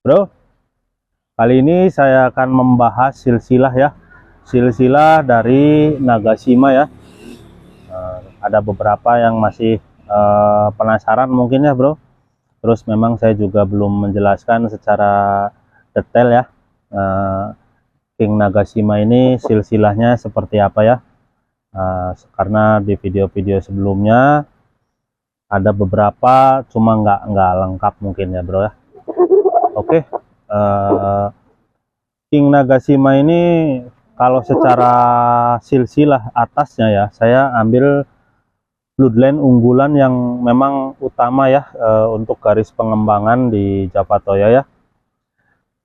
Bro, kali ini saya akan membahas silsilah ya, silsilah dari Nagashima ya. Ada beberapa yang masih penasaran mungkin ya bro. Terus memang saya juga belum menjelaskan secara detail ya, King Nagashima ini silsilahnya seperti apa ya. Karena di video-video sebelumnya ada beberapa, cuma nggak lengkap mungkin ya bro ya. Oke. King Nagashima ini kalau secara silsilah atasnya ya, saya ambil bloodline unggulan yang memang utama ya, untuk garis pengembangan di Japatoya ya.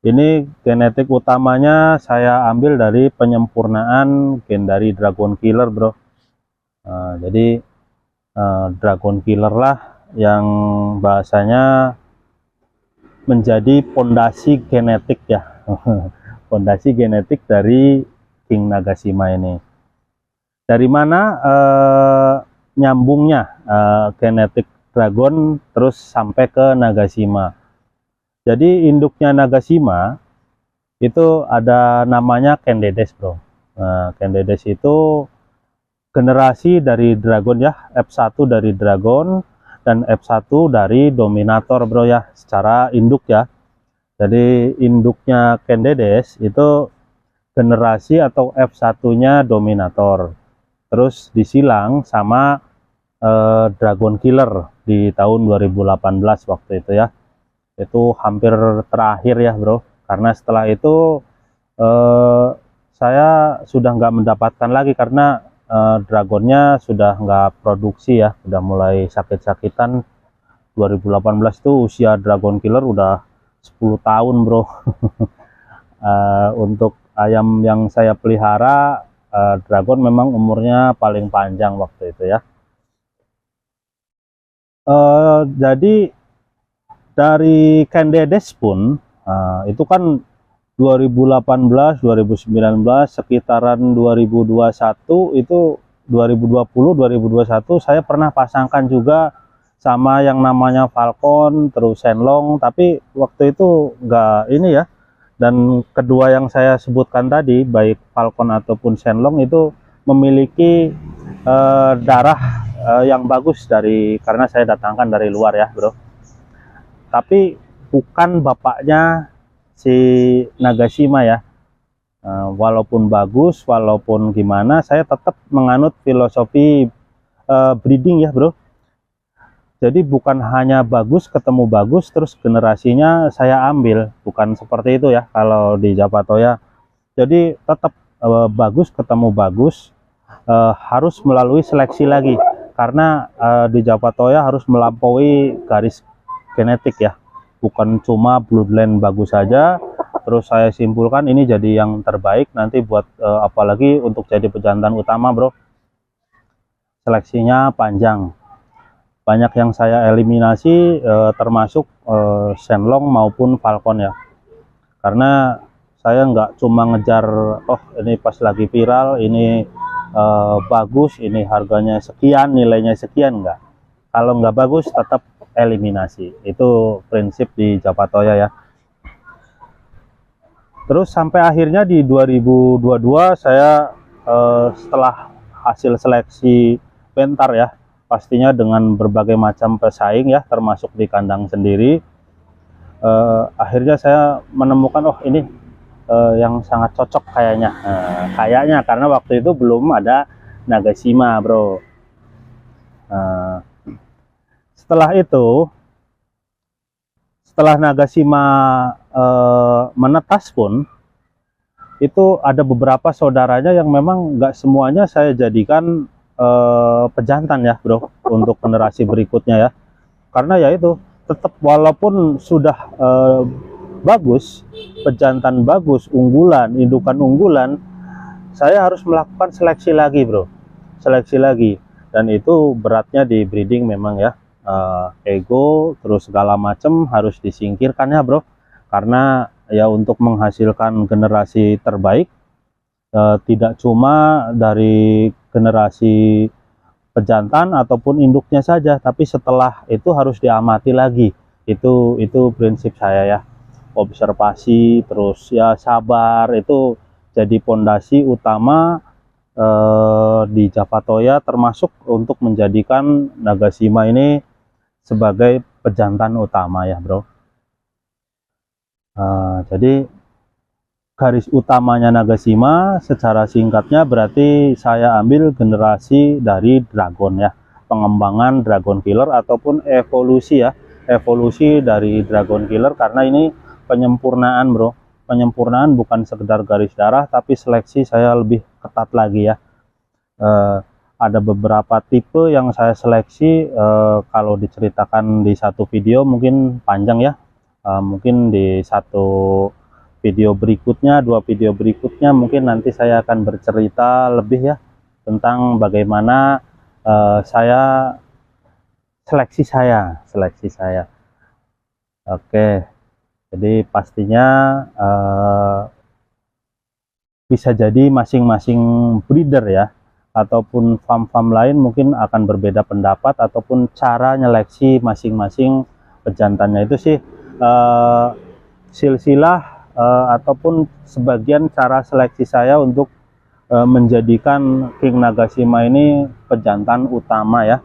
Ini genetik utamanya saya ambil dari penyempurnaan gen dari Dragon Killer bro. Jadi Dragon Killer lah yang bahasanya menjadi pondasi genetik ya. Pondasi genetik dari King Nagashima ini. Dari mana nyambungnya genetik Dragon terus sampai ke Nagashima. Jadi induknya Nagashima itu ada namanya Candedes bro. Candedes itu generasi dari Dragon ya, F1 dari Dragon dan F1 dari Dominator bro ya, secara induk ya. Jadi induknya Candedes itu generasi atau F1-nya Dominator, terus disilang sama Dragon Killer di tahun 2018 waktu itu ya. Itu hampir terakhir ya bro, karena setelah itu saya sudah nggak mendapatkan lagi karena Dragonnya sudah nggak produksi ya, udah mulai sakit-sakitan. 2018 itu usia Dragon Killer udah 10 tahun bro. Untuk ayam yang saya pelihara, Dragon memang umurnya paling panjang waktu itu ya. Jadi dari Candedes pun itu kan 2018, 2019, sekitaran 2021 itu 2020, 2021 saya pernah pasangkan juga sama yang namanya Falcon, terus Shenlong, tapi waktu itu enggak ini ya. Dan kedua yang saya sebutkan tadi, baik Falcon ataupun Shenlong itu memiliki darah yang bagus karena saya datangkan dari luar ya bro. Tapi bukan bapaknya si Nagashima ya. Walaupun bagus, walaupun gimana, saya tetap menganut filosofi breeding ya bro. Jadi bukan hanya bagus ketemu bagus terus generasinya saya ambil, bukan seperti itu ya kalau di Japatoya. Jadi tetap bagus ketemu bagus, harus melalui seleksi lagi karena di Japatoya harus melampaui garis genetik ya, bukan cuma bloodline bagus saja terus saya simpulkan ini jadi yang terbaik nanti buat apalagi untuk jadi pejantan utama bro. Seleksinya panjang, banyak yang saya eliminasi, termasuk Shenlong maupun Falcon ya, karena saya nggak cuma ngejar oh ini pas lagi viral ini bagus, ini harganya sekian, nilainya sekian, enggak. Kalau nggak bagus tetap eliminasi, itu prinsip di Japatoya ya. Terus sampai akhirnya di 2022 saya setelah hasil seleksi pentar ya, pastinya dengan berbagai macam pesaing ya, termasuk di kandang sendiri, akhirnya saya menemukan oh ini yang sangat cocok kayaknya. Kayaknya karena waktu itu belum ada Nagashima bro. Setelah itu, setelah Nagashima menetas pun, itu ada beberapa saudaranya yang memang nggak semuanya saya jadikan pejantan ya bro, untuk generasi berikutnya ya. Karena ya itu, tetap walaupun sudah bagus, pejantan bagus, unggulan, indukan unggulan, saya harus melakukan seleksi lagi bro, seleksi lagi. Dan itu beratnya di breeding memang ya, ego terus segala macam harus disingkirkan ya bro, karena ya untuk menghasilkan generasi terbaik tidak cuma dari generasi pejantan ataupun induknya saja, tapi setelah itu harus diamati lagi. Itu prinsip saya ya. observasi, terus ya sabar, itu jadi pondasi utama di Japatoya, termasuk untuk menjadikan Nagashima ini sebagai pejantan utama ya bro. Jadi garis utamanya Nagashima secara singkatnya berarti saya ambil generasi dari Dragon ya, pengembangan Dragon Killer ataupun evolusi ya, evolusi dari Dragon Killer, karena ini penyempurnaan bro, penyempurnaan bukan sekedar garis darah tapi seleksi saya lebih ketat lagi ya. Ada beberapa tipe yang saya seleksi, kalau diceritakan di satu video mungkin panjang ya, mungkin di satu video berikutnya, 2 video berikutnya mungkin nanti saya akan bercerita lebih ya tentang bagaimana saya seleksi saya. Oke, jadi pastinya bisa jadi masing-masing breeder ya ataupun farm-farm lain mungkin akan berbeda pendapat ataupun cara nyeleksi masing-masing pejantannya itu sih, silsilah ataupun sebagian cara seleksi saya untuk menjadikan King Nagashima ini pejantan utama ya.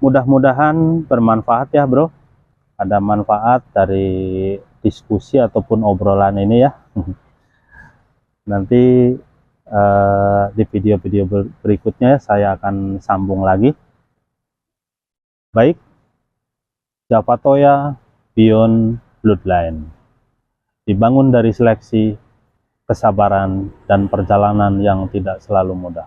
Mudah-mudahan bermanfaat ya bro, ada manfaat dari diskusi ataupun obrolan ini ya. Nanti di video-video berikutnya saya akan sambung lagi. Baik, Japatoya Beyond Bloodline dibangun dari seleksi, kesabaran, dan perjalanan yang tidak selalu mudah.